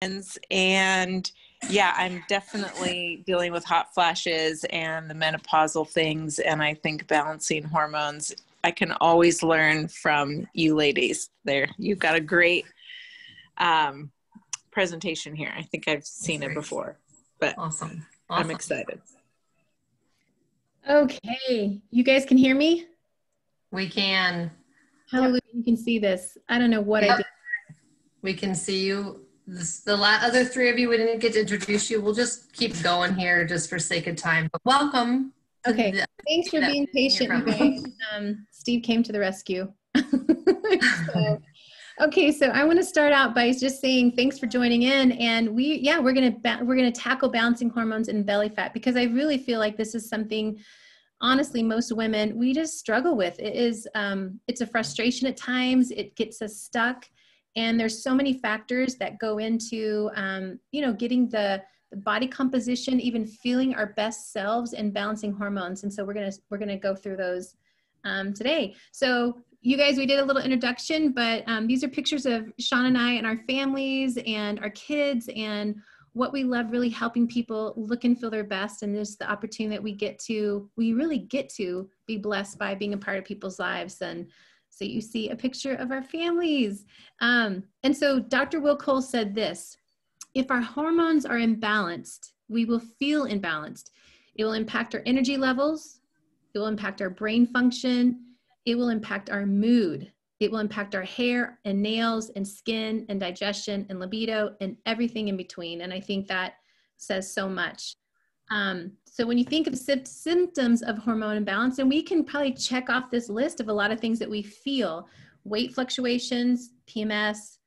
And yeah, I'm definitely dealing with hot flashes and the menopausal things. And I think balancing hormones, I can always learn from you ladies there. You've got a great presentation here. I think I've seen it before, but awesome. I'm excited. Okay, you guys can hear me? We can. Hallelujah, you can see this. I don't know what I did. We can see you. The other three of you, we didn't get to introduce you. We'll just keep going here just for sake of time. But welcome. Okay, thanks for being patient, you guys. Steve came to the rescue. So I want to start out by just saying thanks for joining in, and we're gonna tackle balancing hormones and belly fat, because I really feel like this is something, honestly, most women, we just struggle with. It is it's a frustration at times. It gets us stuck, and there's so many factors that go into getting the body composition, even feeling our best selves, and balancing hormones. And so we're gonna go through those today. So you guys, we did a little introduction, but these are pictures of Sean and I and our families and our kids, and what we love, really helping people look and feel their best. And this is the opportunity that we really get to be blessed by being a part of people's lives. And so you see a picture of our families. And so Dr. Will Cole said this: if our hormones are imbalanced, we will feel imbalanced. It will impact our energy levels. It will impact our brain function. It will impact our mood. It will impact our hair and nails and skin and digestion and libido and everything in between. And I think that says so much. So when you think of symptoms of hormone imbalance, and we can probably check off this list of a lot of things that we feel: weight fluctuations, PMS,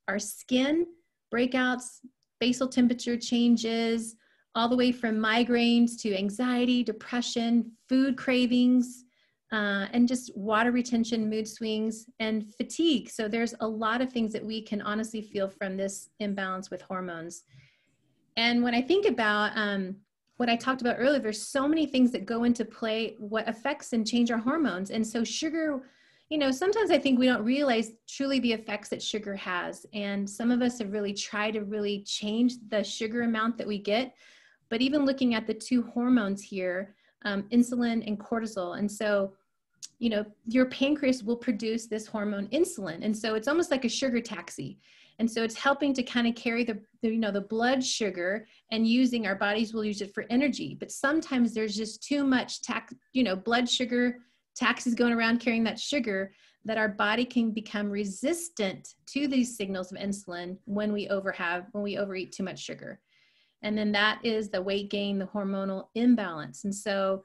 our skin breakouts, basal temperature changes, all the way from migraines to anxiety, depression, food cravings, and just water retention, mood swings, and fatigue. So there's a lot of things that we can honestly feel from this imbalance with hormones. And when I think about what I talked about earlier, there's so many things that go into play, what affects and change our hormones. And so sugar, sometimes I think we don't realize truly the effects that sugar has. And some of us have really tried to really change the sugar amount that we get. But even looking at the two hormones here, insulin and cortisol. And so, your pancreas will produce this hormone insulin. And so it's almost like a sugar taxi. And so it's helping to kind of carry the blood sugar, and using, our bodies will use it for energy. But sometimes there's just too much blood sugar taxis going around carrying that sugar, that our body can become resistant to these signals of insulin when we overeat too much sugar. And then that is the weight gain, the hormonal imbalance. And so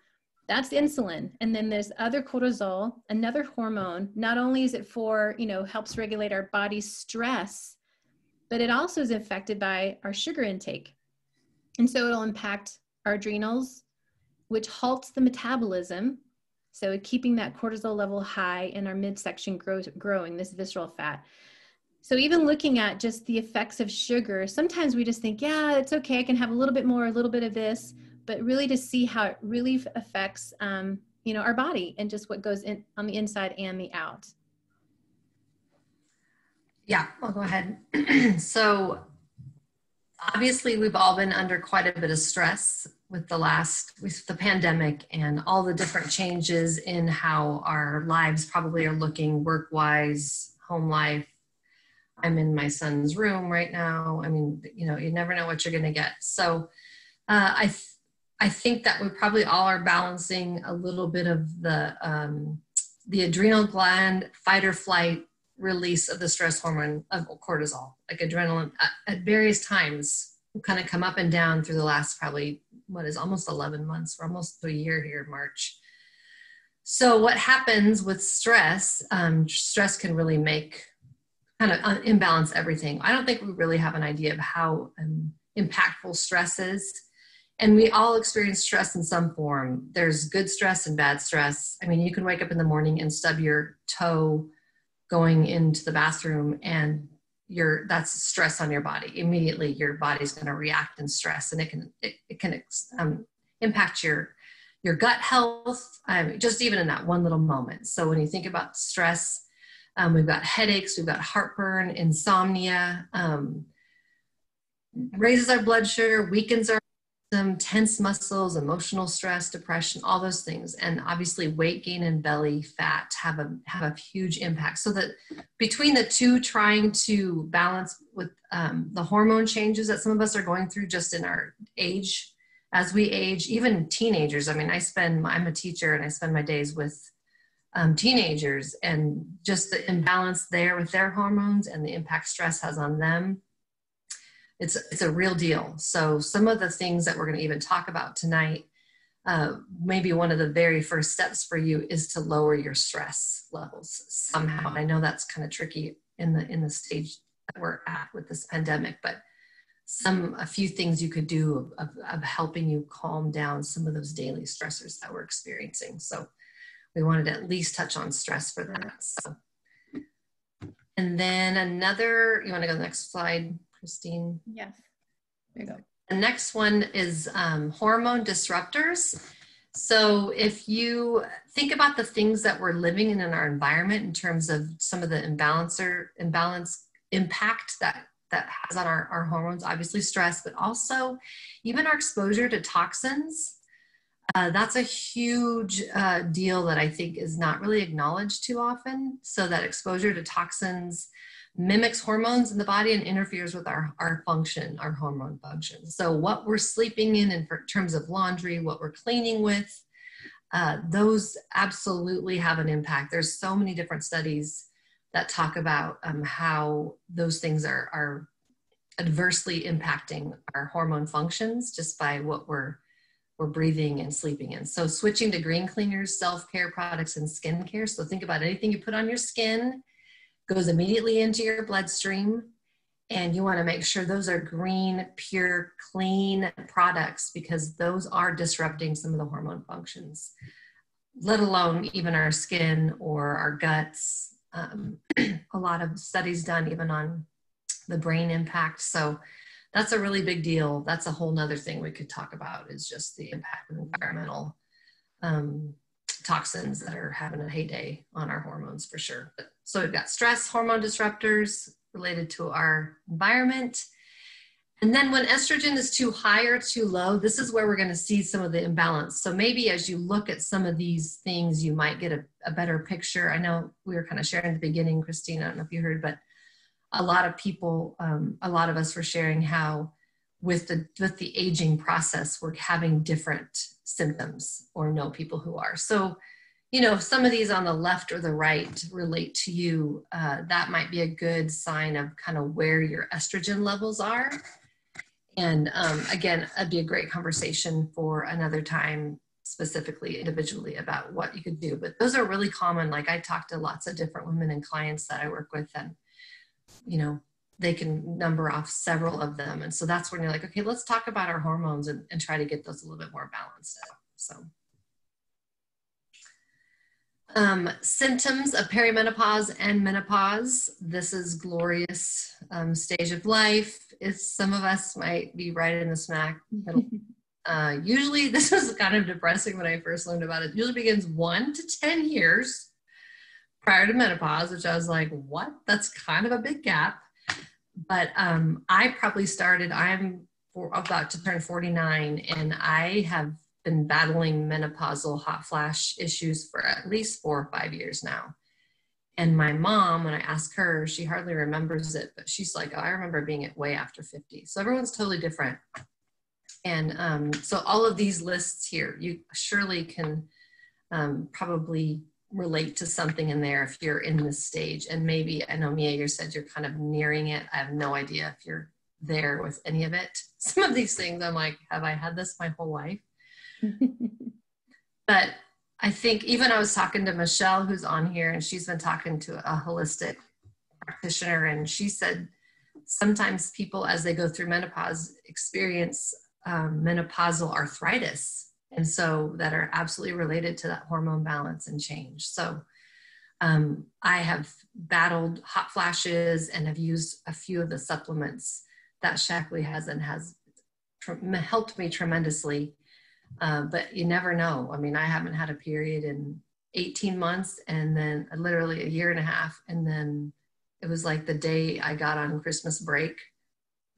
that's insulin. And then there's other cortisol, another hormone. Not only is it for, helps regulate our body's stress, but it also is affected by our sugar intake. And so it'll impact our adrenals, which halts the metabolism. So keeping that cortisol level high in our midsection growing, this visceral fat. So even looking at just the effects of sugar, sometimes we just think, yeah, it's okay, I can have a little bit more, a little bit of this, but really to see how it really affects, our body, and just what goes in on the inside and the out. Yeah, I'll go ahead. So obviously we've all been under quite a bit of stress with the pandemic and all the different changes in how our lives probably are looking, work-wise, home life. I'm in my son's room right now. I mean, you never know what you're going to get. So I think that we probably all are balancing a little bit of the adrenal gland fight or flight release of the stress hormone of cortisol, like adrenaline at various times will kind of come up and down through the last probably, almost 11 months. We're almost to a year here in March. So what happens with stress, stress can really make kind of imbalance everything. I don't think we really have an idea of how impactful stress is. And we all experience stress in some form. There's good stress and bad stress. I mean, you can wake up in the morning and stub your toe going into the bathroom, and that's stress on your body. Immediately your body's going to react in stress, and it can impact your gut health, just even in that one little moment. So when you think about stress, we've got headaches, we've got heartburn, insomnia, raises our blood sugar, weakens our system, tense muscles, emotional stress, depression, all those things. And obviously weight gain and belly fat have a huge impact. So that between the two, trying to balance with the hormone changes that some of us are going through just in our age, as we age, even teenagers. I mean, I'm a teacher and I spend my days with teenagers, and just the imbalance there with their hormones and the impact stress has on them. It's a real deal. So some of the things that we're going to even talk about tonight, maybe one of the very first steps for you is to lower your stress levels somehow. I know that's kind of tricky in the stage that we're at with this pandemic, but a few things you could do of helping you calm down some of those daily stressors that we're experiencing. So we wanted to at least touch on stress for that. So, and then you want to go to the next slide, Christine? Yes, there you go. The next one is hormone disruptors. So if you think about the things that we're living in our environment in terms of some of the imbalance impact that has on our hormones, obviously stress, but also even our exposure to toxins. That's a huge deal that I think is not really acknowledged too often. So that exposure to toxins mimics hormones in the body and interferes with our function, our hormone function. So what we're sleeping in terms of laundry, what we're cleaning with, those absolutely have an impact. There's so many different studies that talk about how those things are adversely impacting our hormone functions just by what we're breathing and sleeping in. So switching to green cleaners, self-care products, and skincare. So think about anything you put on your skin goes immediately into your bloodstream. And you want to make sure those are green, pure, clean products, because those are disrupting some of the hormone functions, let alone even our skin or our guts. A lot of studies done even on the brain impact. So that's a really big deal. That's a whole nother thing we could talk about, is just the impact of environmental toxins that are having a heyday on our hormones for sure. So we've got stress, hormone disruptors related to our environment. And then when estrogen is too high or too low, this is where we're going to see some of the imbalance. So maybe as you look at some of these things, you might get a better picture. I know we were kind of sharing at the beginning, Christine, I don't know if you heard, but a lot of people, a lot of us were sharing how with the aging process, we're having different symptoms, or know people who are. So, you know, if some of these on the left or the right relate to you, that might be a good sign of kind of where your estrogen levels are. And again, it'd be a great conversation for another time, specifically individually, about what you could do. But those are really common. Like, I talk to lots of different women and clients that I work with, and you know, they can number off several of them. And so that's when you're like, okay, let's talk about our hormones and try to get those a little bit more balanced out. So symptoms of perimenopause and menopause. This is glorious stage of life. Some of us might be right in the smack middle. Usually this was kind of depressing when I first learned about it. It usually begins 1 to 10 years prior to menopause, which I was like, what? That's kind of a big gap. But I probably started, I'm about to turn 49, and I have been battling menopausal hot flash issues for at least 4 or 5 years now. And my mom, when I ask her, she hardly remembers it, but she's like, oh, I remember being it way after 50. So everyone's totally different. And so all of these lists here, you surely can probably relate to something in there if you're in this stage. And maybe, I know Mia, you said you're kind of nearing it. I have no idea if you're there with any of it. Some of these things I'm like, have I had this my whole life? But I think even I was talking to Michelle, who's on here, and she's been talking to a holistic practitioner, and she said sometimes people, as they go through menopause, experience menopausal arthritis. And so that are absolutely related to that hormone balance and change. So I have battled hot flashes and have used a few of the supplements that Shaklee has, and has helped me tremendously. But you never know. I mean, I haven't had a period in 18 months, and then literally a year and a half. And then it was like the day I got on Christmas break,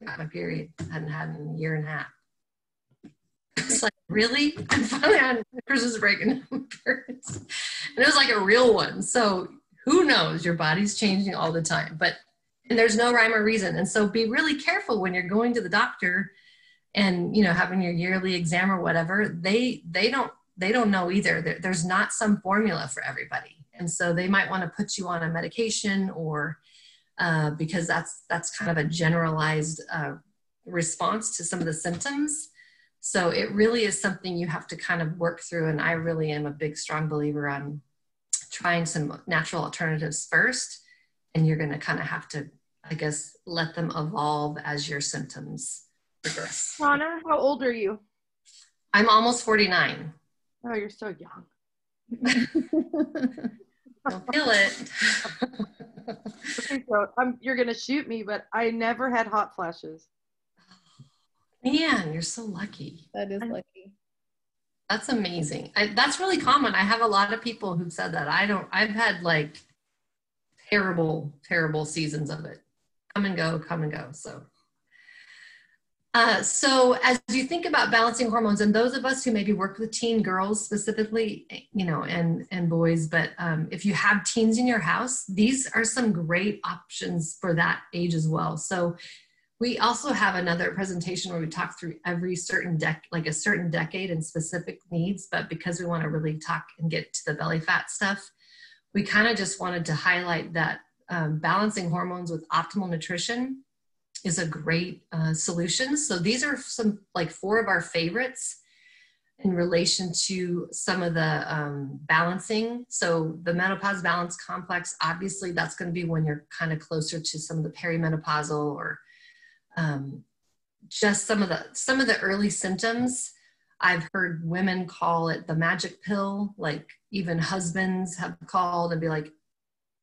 got my period. I hadn't had in a year and a half. It's like, really? I'm finally on Christmas break and periods. And it was like a real one. So who knows? Your body's changing all the time, and there's no rhyme or reason. And so be really careful when you're going to the doctor and, you know, having your yearly exam or whatever. They don't know either. There's not some formula for everybody. And so they might want to put you on a medication or because that's kind of a generalized response to some of the symptoms. So it really is something you have to kind of work through. And I really am a big, strong believer on trying some natural alternatives first. And you're going to kind of have to, I guess, let them evolve as your symptoms progress. Connor, how old are you? I'm almost 49. Oh, you're so young. Don't feel it. Okay, so you're going to shoot me, but I never had hot flashes. Man, you're so lucky. That is lucky. That's amazing. That's really common. I have a lot of people who've said that. I've had like terrible, terrible seasons of it. Come and go. So as you think about balancing hormones, and those of us who maybe work with teen girls specifically, you know, and boys, but if you have teens in your house, these are some great options for that age as well. So we also have another presentation where we talk through every certain a certain decade and specific needs, but because we want to really talk and get to the belly fat stuff, we kind of just wanted to highlight that balancing hormones with optimal nutrition is a great solution. So these are some, like 4 of our favorites in relation to some of the balancing. So the menopause balance complex, obviously that's going to be when you're kind of closer to some of the perimenopausal or just some of the early symptoms. I've heard women call it the magic pill, like even husbands have called and be like,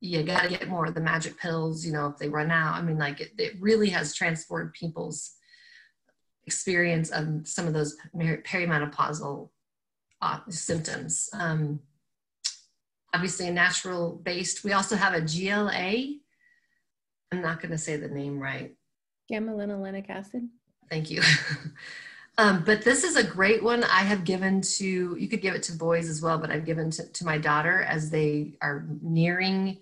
you got to get more of the magic pills, you know, if they run out. I mean, like it really has transformed people's experience of some of those perimenopausal symptoms. Obviously a natural based. We also have a GLA. I'm not going to say the name right. Gamma-linolenic acid. Thank you. But this is a great one I have given to, you could give it to boys as well, but I've given to my daughter as they are nearing,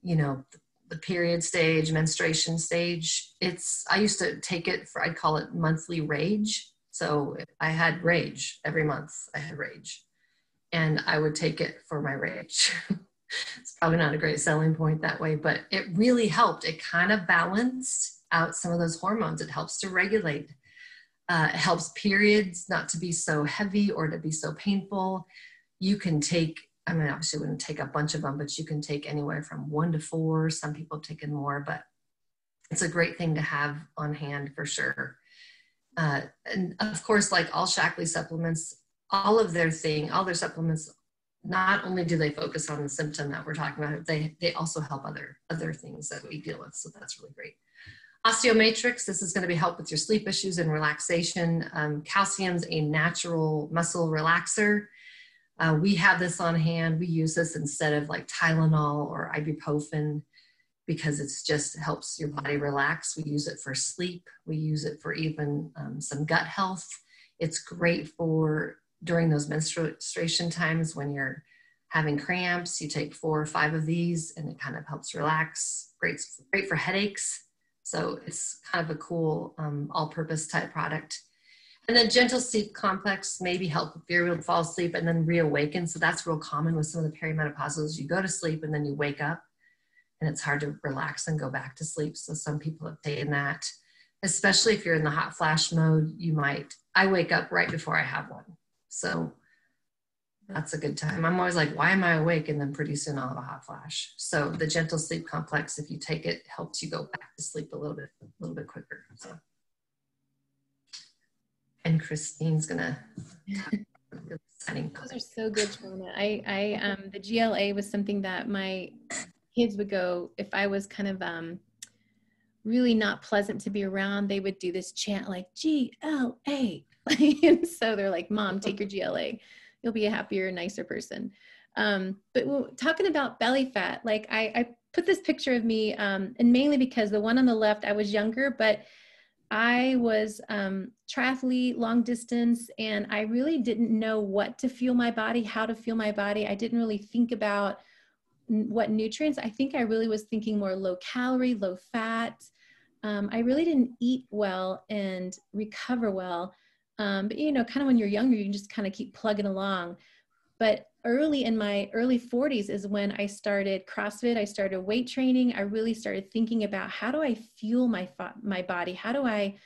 you know, the period stage, menstruation stage. I used to take it for, I'd call it monthly rage. So I had rage every month. I had rage and I would take it for my rage. It's probably not a great selling point that way, but it really helped. It kind of balanced out some of those hormones. It helps to regulate. It helps periods not to be so heavy or to be so painful. You can take, I mean, obviously wouldn't take a bunch of them, but you can take anywhere from 1 to 4. Some people have taken more, but it's a great thing to have on hand for sure. And of course, like all Shaklee supplements, all their supplements, not only do they focus on the symptom that we're talking about, they also help other things that we deal with. So that's really great. Osteomatrix, this is going to be help with your sleep issues and relaxation. Calcium's a natural muscle relaxer. We have this on hand. We use this instead of like Tylenol or ibuprofen because it's just helps your body relax. We use it for sleep. We use it for even some gut health. It's great for during those menstruation times when you're having cramps. You take 4 or 5 of these and it kind of helps relax. Great for headaches. So it's kind of a cool all-purpose type product. And then gentle sleep complex maybe help if you're able to fall asleep and then reawaken. So that's real common with some of the perimenopausals. You go to sleep and then you wake up and it's hard to relax and go back to sleep. So some people have taken that, especially if you're in the hot flash mode. I wake up right before I have one. So that's a good time. I'm always like, why am I awake? And then pretty soon I'll have a hot flash. So the gentle sleep complex, if you take it, helps you go back to sleep a little bit quicker. So, and Christine's gonna talk about really exciting. Those are so good, Shawna. The GLA was something that my kids would go, if I was kind of really not pleasant to be around, they would do this chant like GLA. And so they're like, Mom, take your GLA. You'll be a happier, nicer person. But talking about belly fat, like I put this picture of me, and mainly because the one on the left, I was younger, but I was triathlete, long distance, and I really didn't know what to fuel my body, how to fuel my body. I didn't really think about what nutrients. I think I really was thinking more low calorie, low fat. I really didn't eat well and recover well. But you know, kind of when you're younger, you can just kind of keep plugging along. But early in my early 40s is when I started CrossFit. I started weight training. I really started thinking about how do I fuel my body? How do I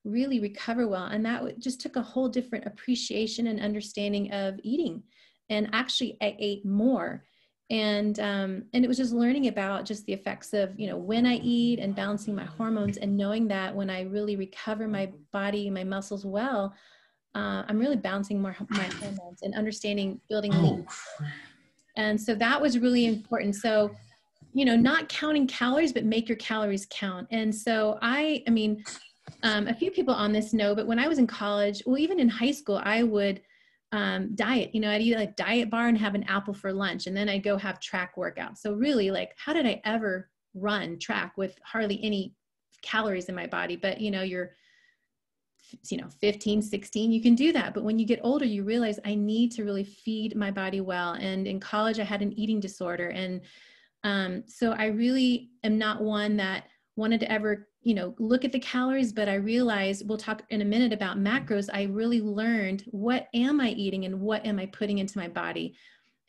really recover well? And that just took a whole different appreciation and understanding of eating. And actually, I ate more. And it was just learning about just the effects of, you know, when I eat and balancing my hormones, and knowing that when I really recover my body, my muscles well, I'm really balancing my hormones and understanding building lean. And so that was really important. So, you know, not counting calories, but make your calories count. And so I mean, a few people on this know, but when I was in college, well, even in high school, I would diet. You know, I'd eat a diet bar and have an apple for lunch, and then I'd go have track workouts. So really, like, how did I ever run track with hardly any calories in my body? But, you know, you're 15, 16, you can do that. But when you get older, you realize I need to really feed my body well. And in college, I had an eating disorder. And so I really am not one that wanted to ever, you know, look at the calories, but I realized, we'll talk in a minute about macros. I really learned, what am I eating and what am I putting into my body?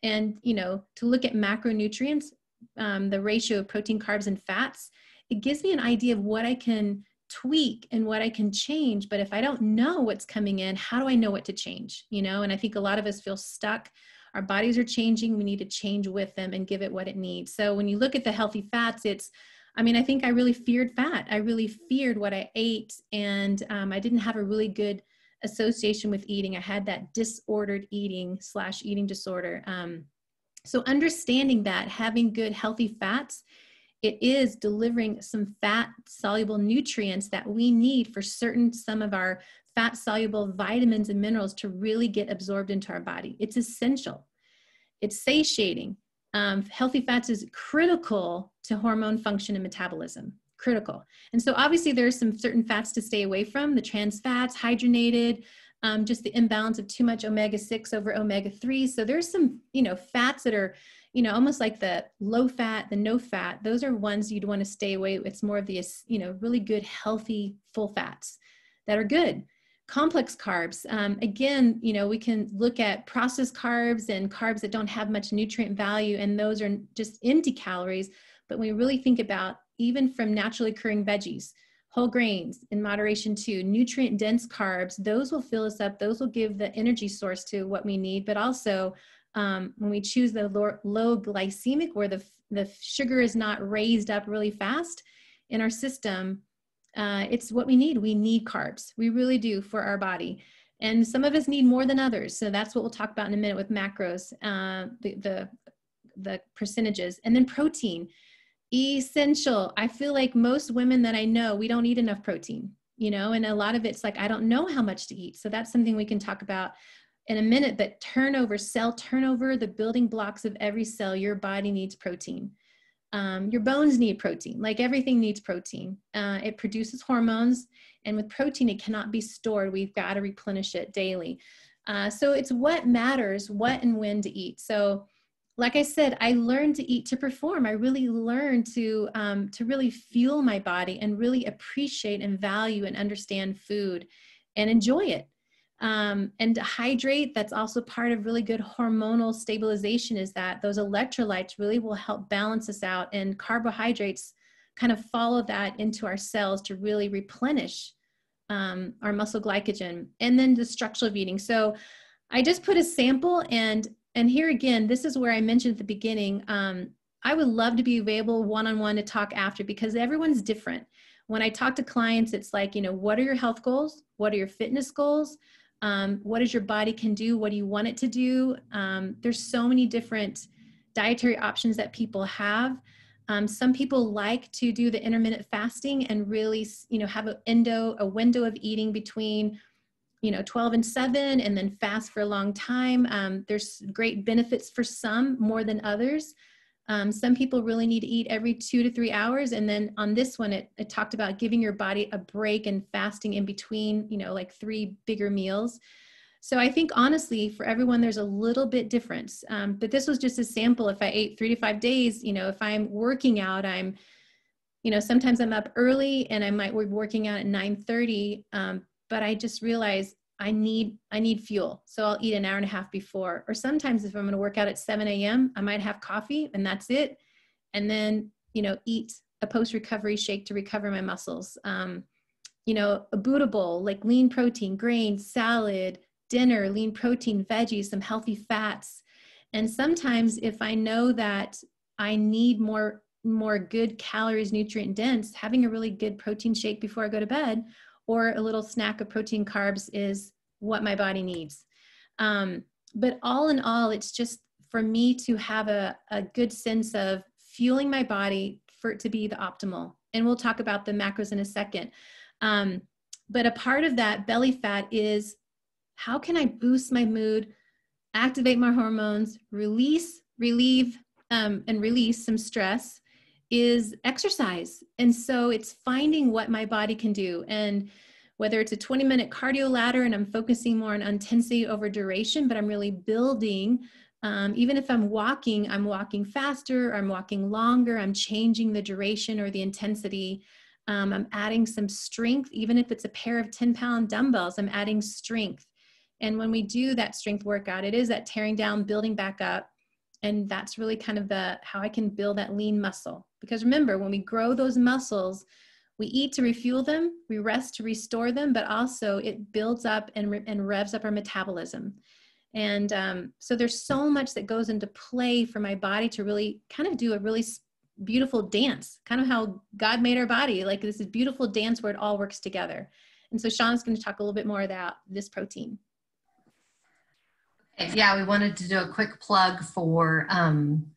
And, you know, to look at macronutrients, the ratio of protein, carbs, and fats, it gives me an idea of what I can tweak and what I can change. But if I don't know what's coming in, how do I know what to change? You know, and I think a lot of us feel stuck. Our bodies are changing. We need to change with them and give it what it needs. So when you look at the healthy fats, I think I really feared fat. I really feared what I ate. And I didn't have a really good association with eating. I had that disordered eating/eating disorder. So understanding that having good healthy fats, it is delivering some fat soluble nutrients that we need for some of our fat soluble vitamins and minerals to really get absorbed into our body. It's essential. It's satiating. Healthy fats is critical to hormone function and metabolism, critical. And so obviously there's some certain fats to stay away from, the trans fats, hydrogenated, just the imbalance of too much omega-6 over omega-3. So there's some, you know, fats that are, you know, almost like the low fat, the no fat. Those are ones you'd want to stay away. It's more of the, you know, really good, healthy, full fats that are good. Complex carbs. Again, you know, we can look at processed carbs and carbs that don't have much nutrient value, and those are just empty calories. But when we really think about, even from naturally occurring veggies, whole grains in moderation too, nutrient dense carbs, those will fill us up. Those will give the energy source to what we need. But also when we choose the low glycemic, where the sugar is not raised up really fast in our system, it's what we need. We need carbs. We really do, for our body. And some of us need more than others. So that's what we'll talk about in a minute with macros, the percentages. And then protein, essential. I feel like most women that I know, we don't eat enough protein, you know, and a lot of it's like, I don't know how much to eat. So that's something we can talk about in a minute. But cell turnover, the building blocks of every cell, your body needs protein. Your bones need protein, like everything needs protein. It produces hormones, and with protein, it cannot be stored. We've got to replenish it daily. So it's what matters, what and when to eat. So like I said, I learned to eat to perform. I really learned to really fuel my body and really appreciate and value and understand food and enjoy it. And to hydrate, that's also part of really good hormonal stabilization, is that those electrolytes really will help balance us out, and carbohydrates kind of follow that into our cells to really replenish our muscle glycogen. And then the structure of eating. So I just put a sample, and here again, this is where I mentioned at the beginning, I would love to be available one-on-one to talk after, because everyone's different. When I talk to clients, it's like, you know, what are your health goals? What are your fitness goals? What is your body can do? What do you want it to do? There's so many different dietary options that people have. Some people like to do the intermittent fasting and really, you know, have a window of eating between, you know, 12 and 7, and then fast for a long time. There's great benefits for some more than others. Some people really need to eat every 2 to 3 hours. And then on this one, it talked about giving your body a break and fasting in between, like 3 bigger meals. So I think honestly, for everyone, there's a little bit difference. But this was just a sample. If I ate 3 to 5 days, if I'm working out, sometimes I'm up early and I might be working out at 9:30. But I just realized I need fuel. So I'll eat an hour and a half before, or sometimes if I'm going to work out at 7 a.m., I might have coffee and that's it. And then, eat a post-recovery shake to recover my muscles. A Buddha bowl, like lean protein, grains, salad, dinner, lean protein, veggies, some healthy fats. And sometimes if I know that I need more good calories, nutrient dense, having a really good protein shake before I go to bed, or a little snack of protein carbs is what my body needs. But all in all, it's just for me to have a good sense of fueling my body for it to be the optimal. And we'll talk about the macros in a second. But a part of that belly fat is, how can I boost my mood, activate my hormones, relieve, and release some stress, is exercise. And so it's finding what my body can do. And whether it's a 20-minute cardio ladder and I'm focusing more on intensity over duration, but I'm really building, even if I'm walking faster, I'm walking longer, I'm changing the duration or the intensity. I'm adding some strength, even if it's a pair of 10-pound dumbbells, I'm adding strength. And when we do that strength workout, it is that tearing down, building back up. And that's really kind of how I can build that lean muscle. Because remember, when we grow those muscles, we eat to refuel them, we rest to restore them, but also it builds up and revs up our metabolism. And so there's so much that goes into play for my body to really kind of do a really beautiful dance, kind of how God made our body, like this is beautiful dance where it all works together. And so Sean's going to talk a little bit more about this protein. Yeah, we wanted to do a quick plug for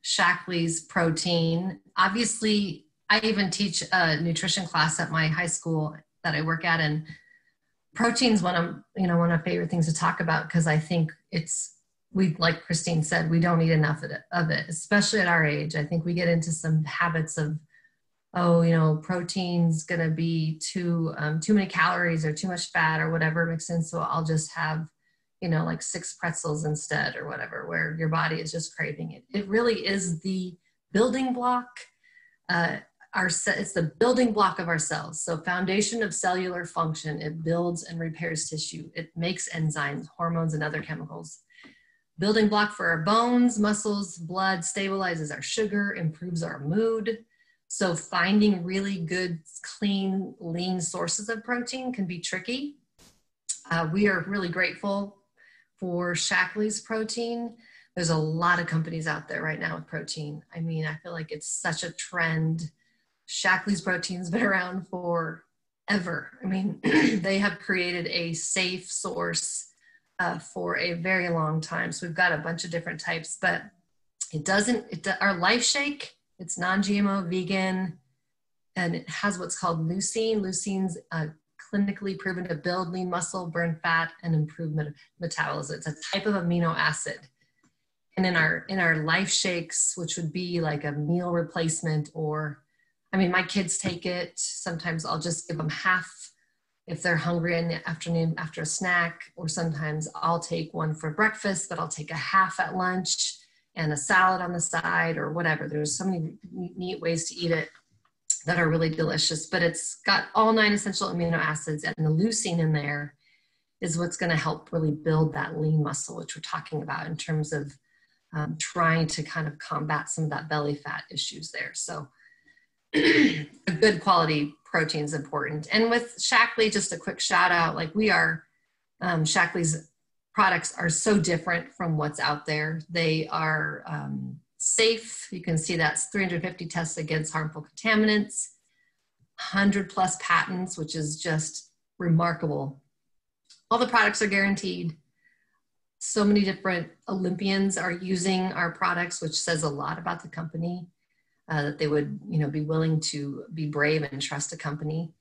Shaklee's protein. Obviously, I even teach a nutrition class at my high school that I work at, and protein's one of my favorite things to talk about, because I think like Christine said, we don't eat enough of it, especially at our age. I think we get into some habits of, protein's gonna be too many calories or too much fat or whatever makes sense. So I'll just have like 6 pretzels instead or whatever, where your body is just craving it. It really is the building block. It's the building block of our cells. So foundation of cellular function, it builds and repairs tissue. It makes enzymes, hormones, and other chemicals. Building block for our bones, muscles, blood, stabilizes our sugar, improves our mood. So finding really good, clean, lean sources of protein can be tricky. We are really grateful for Shaklee's protein. There's a lot of companies out there right now with protein. I mean, I feel like it's such a trend. Shaklee's protein's been around forever. I mean, they have created a safe source for a very long time. So we've got a bunch of different types, but our Life Shake, it's non-GMO, vegan, and it has what's called leucine. Leucine's clinically proven to build lean muscle, burn fat, and improve metabolism. It's a type of amino acid. And in our Life Shakes, which would be like a meal replacement, or, my kids take it. Sometimes I'll just give them half if they're hungry in the afternoon after a snack, or sometimes I'll take one for breakfast, but I'll take a half at lunch and a salad on the side or whatever. There's so many neat ways to eat it that are really delicious, but it's got all 9 essential amino acids, and the leucine in there is what's going to help really build that lean muscle, which we're talking about in terms of trying to kind of combat some of that belly fat issues there. So a good quality protein is important. And with Shaklee, just a quick shout out, like Shaklee's products are so different from what's out there. They are safe. You can see that's 350 tests against harmful contaminants, 100+ patents, which is just remarkable. All the products are guaranteed. So many different Olympians are using our products, which says a lot about the company, that they would, be willing to be brave and trust a company.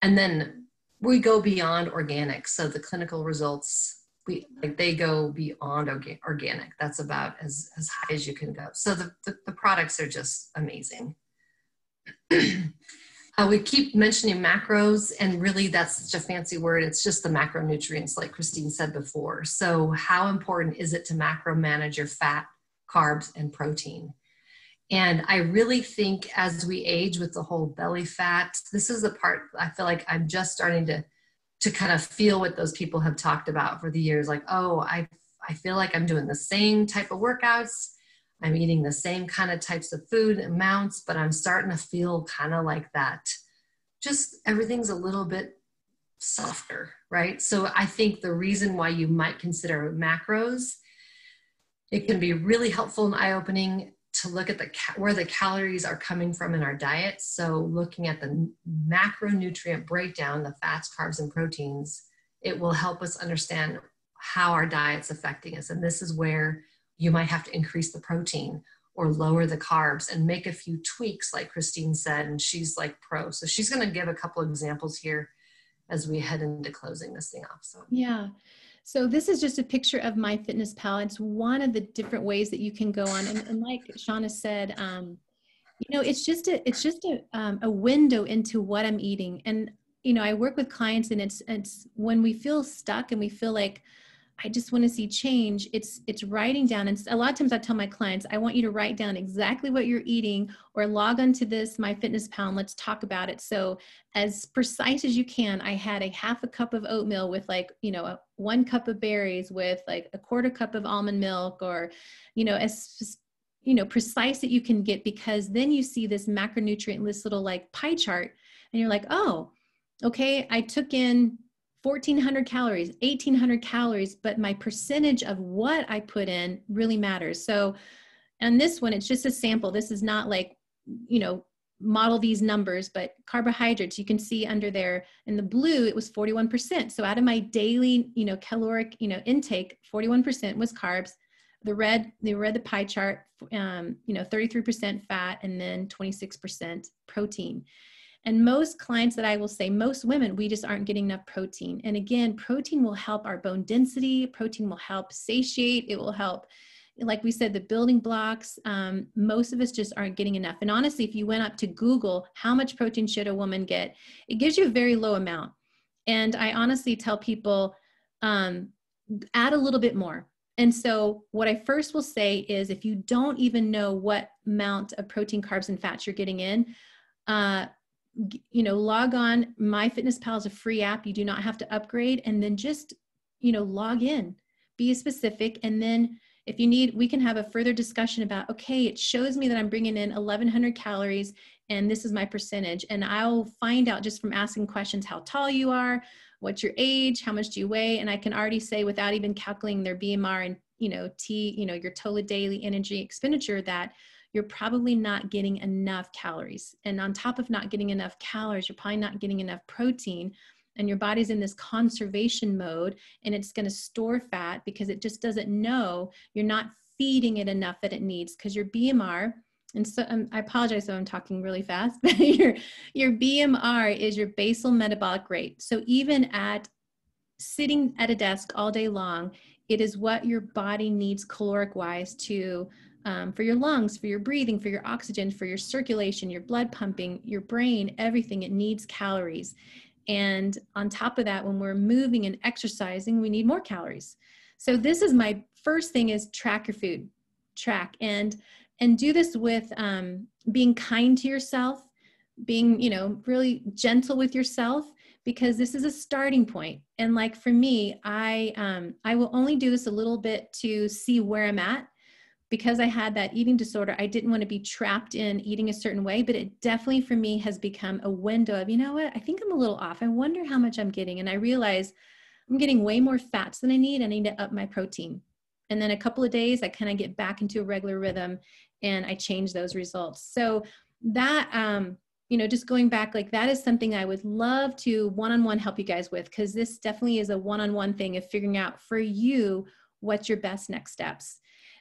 And then we go beyond organic. So the clinical results they go beyond organic. That's about as high as you can go. So the products are just amazing. We keep mentioning macros, and really that's such a fancy word. It's just the macronutrients, like Christine said before. So how important is it to macro manage your fat, carbs, and protein? And I really think as we age with the whole belly fat, this is the part I feel like I'm just starting to kind of feel what those people have talked about for the years. Like, oh, I feel like I'm doing the same type of workouts. I'm eating the same kind of types of food amounts, but I'm starting to feel kind of like that. Just everything's a little bit softer, right? So I think the reason why you might consider macros, it can be really helpful and eye-opening to look at where the calories are coming from in our diet. So looking at the macronutrient breakdown, the fats, carbs, and proteins, it will help us understand how our diet's affecting us. And this is where you might have to increase the protein or lower the carbs and make a few tweaks, like Christine said, and she's like pro. So she's going to give a couple of examples here as we head into closing this thing off. So yeah. So this is just a picture of MyFitnessPal. It's one of the different ways that you can go on. And like Shauna said, you know, it's just a window into what I'm eating. And, you know, I work with clients, and it's when we feel stuck and we feel like, I just want to see change. It's writing down. And a lot of times I tell my clients, I want you to write down exactly what you're eating, or log onto this MyFitnessPal and let's talk about it. So as precise as you can, I had a half a cup of oatmeal with, like, you know, 1 cup of berries with like a 1/4 cup of almond milk, or, you know, as, you know, precise that you can get, because then you see this macronutrient, this little like pie chart, and you're like, oh, okay, I took in 1,400 calories, 1,800 calories, but my percentage of what I put in really matters. So on this one, it's just a sample. This is not like, you know, model these numbers, but carbohydrates, you can see under there in the blue, it was 41%. So out of my daily, you know, caloric, you know, intake, 41% was carbs. The red, the pie chart, you know, 33% fat, and then 26% protein. And most clients that I will say, most women, we just aren't getting enough protein. And again, protein will help our bone density. Protein will help satiate. It will help, like we said, the building blocks. Most of us just aren't getting enough. And honestly, if you went up to Google, how much protein should a woman get? It gives you a very low amount. And I honestly tell people, add a little bit more. And so what I first will say is, if you don't even know what amount of protein, carbs, and fats you're getting in, you know, log on. MyFitnessPal is a free app. You do not have to upgrade, and then just, you know, log in, be specific. And then if you need, we can have a further discussion about, okay, it shows me that I'm bringing in 1,100 calories and this is my percentage. And I'll find out just from asking questions, how tall you are, what's your age, how much do you weigh? And I can already say, without even calculating their BMR and, you know, your total daily energy expenditure, that you're probably not getting enough calories. And on top of not getting enough calories, you're probably not getting enough protein, and your body's in this conservation mode, and it's going to store fat because it just doesn't know you're not feeding it enough that it needs, because your BMR, and so I apologize if I'm talking really fast, but your BMR is your basal metabolic rate. So even at sitting at a desk all day long, it is what your body needs caloric wise to for your lungs, for your breathing, for your oxygen, for your circulation, your blood pumping, your brain, everything. It needs calories. And on top of that, when we're moving and exercising, we need more calories. So this is my first thing, is track your food, track, and do this with being kind to yourself, being, you know, really gentle with yourself, because this is a starting point. And like for me, I will only do this a little bit to see where I'm at. Because I had that eating disorder, I didn't want to be trapped in eating a certain way, but it definitely for me has become a window of, you know what, I think I'm a little off. I wonder how much I'm getting. And I realize I'm getting way more fats than I need. I need to up my protein. And then a couple of days, I kind of get back into a regular rhythm and I change those results. So that, you know, just going back, like that is something I would love to one-on-one help you guys with, because this definitely is a one-on-one thing of figuring out for you what's your best next steps.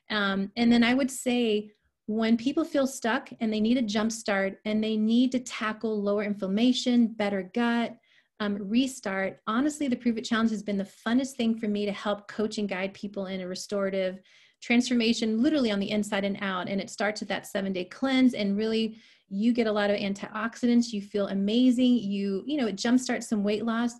And then I would say, when people feel stuck and they need a jump start and they need to tackle lower inflammation, better gut, restart. Honestly, the Prove It Challenge has been the funnest thing for me to help coach and guide people in a restorative transformation, literally on the inside and out. And it starts with that 7-day cleanse, and really you get a lot of antioxidants. You feel amazing. It jumpstarts some weight loss.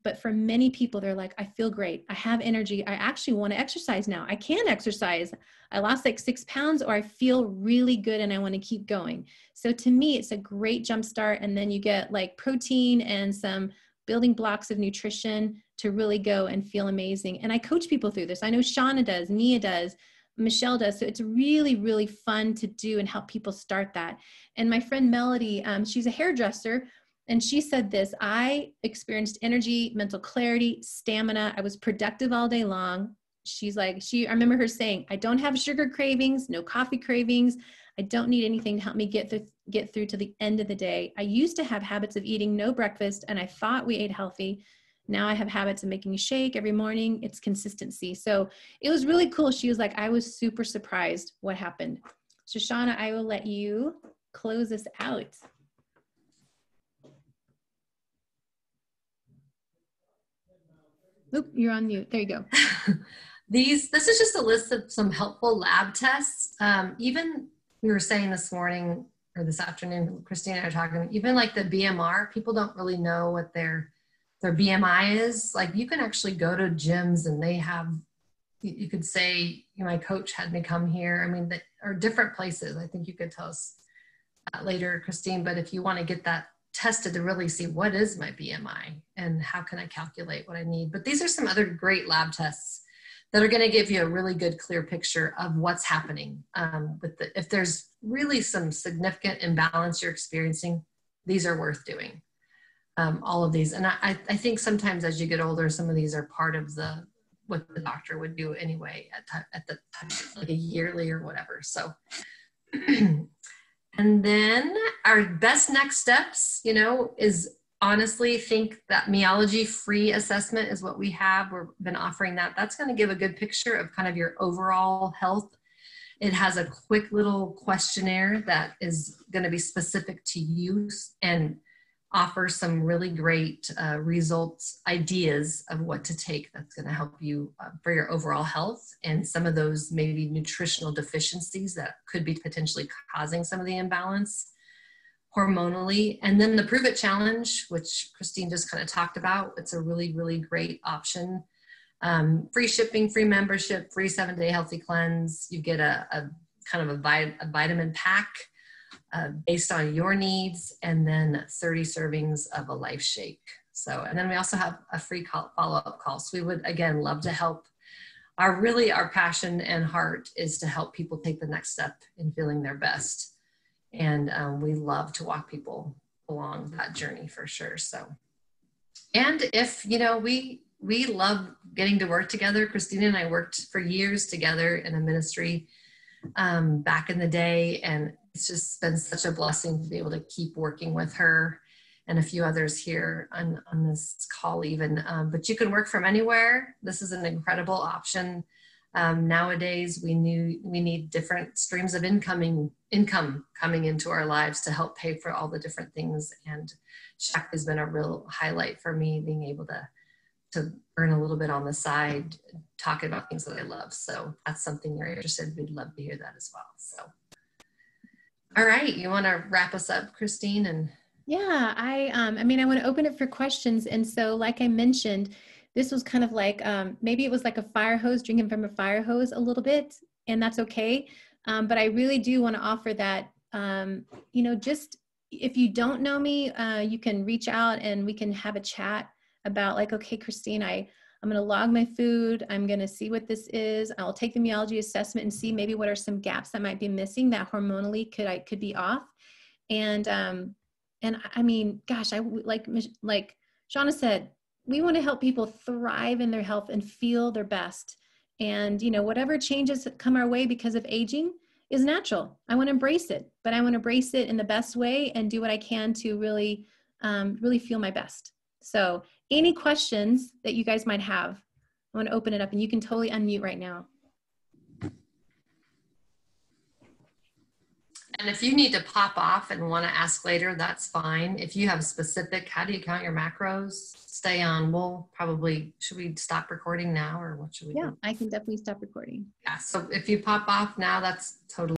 But for many people, they're like, I feel great. I have energy. I actually want to exercise now. I can exercise. I lost like 6 pounds, or I feel really good and I want to keep going. So to me, it's a great jumpstart. And then you get like protein and some building blocks of nutrition to really go and feel amazing. And I coach people through this. I know Shauna does, Nia does, Michelle does. So it's really, really fun to do and help people start that. And my friend Melody, she's a hairdresser, and she said this: I experienced energy, mental clarity, stamina. I was productive all day long. She's like, I remember her saying, I don't have sugar cravings, no coffee cravings. I don't need anything to help me get through to the end of the day. I used to have habits of eating no breakfast, and I thought we ate healthy. Now I have habits of making a shake every morning. It's consistency. So it was really cool. She was like, I was super surprised what happened. Shoshana, I will let you close this out. Oop, you're on mute. There you go. This is just a list of some helpful lab tests. Even we were saying this morning or this afternoon, Christine and I were talking, even like the BMR, people don't really know what their BMI is. Like, you can actually go to gyms and they have, you could say, my coach had me come here. I mean, or different places. I think you could tell us later, Christine, but if you want to get that tested to really see what is my BMI and how can I calculate what I need. But these are some other great lab tests that are going to give you a really good, clear picture of what's happening. If there's really some significant imbalance you're experiencing, these are worth doing. All of these. And I think sometimes as you get older, some of these are part of what the doctor would do anyway at the time, like a yearly or whatever. So, and then our best next steps, is honestly think that meology free assessment is what we have. We've been offering that. That's going to give a good picture of kind of your overall health. It has a quick little questionnaire that is going to be specific to you and offer some really great results, ideas of what to take that's going to help you for your overall health, and some of those maybe nutritional deficiencies that could be potentially causing some of the imbalance hormonally. And then the Prove It Challenge, which Christine just kind of talked about. It's a really, really great option. Free shipping, free membership, free 7-day healthy cleanse. You get a kind of a vitamin pack based on your needs, and then 30 servings of a life shake. So, and then we also have a free follow-up call. So we would, again, love to help. Our passion and heart is to help people take the next step in feeling their best. And we love to walk people along that journey for sure. So, and if, we love getting to work together. Christina and I worked for years together in a ministry back in the day, and it's just been such a blessing to be able to keep working with her and a few others here on this call even. But you can work from anywhere. This is an incredible option. Nowadays, we need different streams of income coming into our lives to help pay for all the different things. And Shaklee has been a real highlight for me, being able to earn a little bit on the side, talking about things that I love. So that's something you're interested in. We'd love to hear that as well. So, all right, you want to wrap us up, Christine? And yeah, I want to open it for questions. And so, like I mentioned, this was kind of like, maybe it was like a fire hose, drinking from a fire hose a little bit, and that's okay. But I really do want to offer that, just if you don't know me, you can reach out and we can have a chat about like, okay, Christine, I'm going to log my food. I'm going to see what this is. I'll take the meology assessment and see maybe what are some gaps that might be missing that hormonally could be off. And I mean, gosh, like Shauna said, we want to help people thrive in their health and feel their best. And, whatever changes come our way because of aging is natural. I want to embrace it, but I want to embrace it in the best way and do what I can to really, really feel my best. So any questions that you guys might have, I want to open it up, and you can totally unmute right now. And if you need to pop off and want to ask later, that's fine. If you have specific, how do you count your macros? Stay on. We'll probably, should we stop recording now or what should we do? I can definitely stop recording. Yeah. So if you pop off now, that's totally